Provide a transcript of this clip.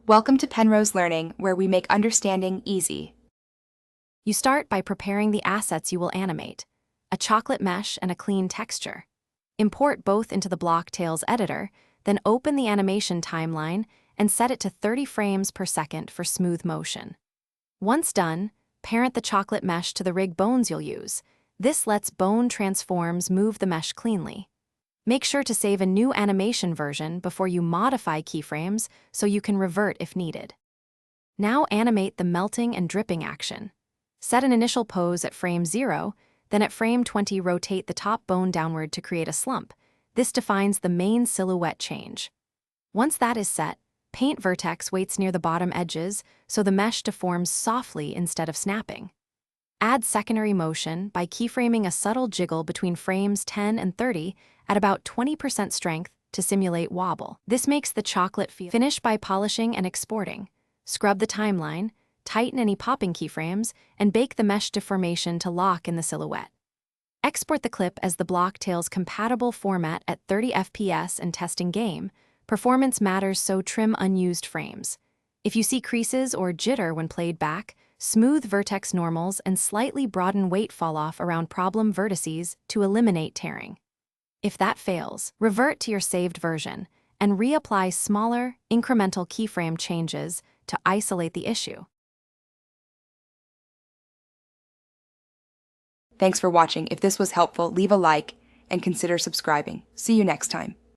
Welcome to Penrose Learning, where we make understanding easy. You start by preparing the assets you will animate, a chocolate mesh and a clean texture. Import both into the Blocktails editor, then open the animation timeline and set it to 30 frames per second for smooth motion. Once done, parent the chocolate mesh to the rig bones you'll use. This lets bone transforms move the mesh cleanly. Make sure to save a new animation version before you modify keyframes so you can revert if needed. Now animate the melting and dripping action. Set an initial pose at frame 0, then at frame 20 rotate the top bone downward to create a slump. This defines the main silhouette change. Once that is set, paint vertex weights near the bottom edges so the mesh deforms softly instead of snapping. Add secondary motion by keyframing a subtle jiggle between frames 10 and 30 at about 20% strength to simulate wobble. This makes the chocolate feel. Finish by polishing and exporting. Scrub the timeline, tighten any popping keyframes, and bake the mesh deformation to lock in the silhouette. Export the clip as the Blocktails compatible format at 30 FPS and testing game. Performance matters, so trim unused frames. If you see creases or jitter when played back, smooth vertex normals and slightly broaden weight falloff around problem vertices to eliminate tearing. If that fails, revert to your saved version and reapply smaller, incremental keyframe changes to isolate the issue. Thanks for watching. If this was helpful, leave a like and consider subscribing. See you next time.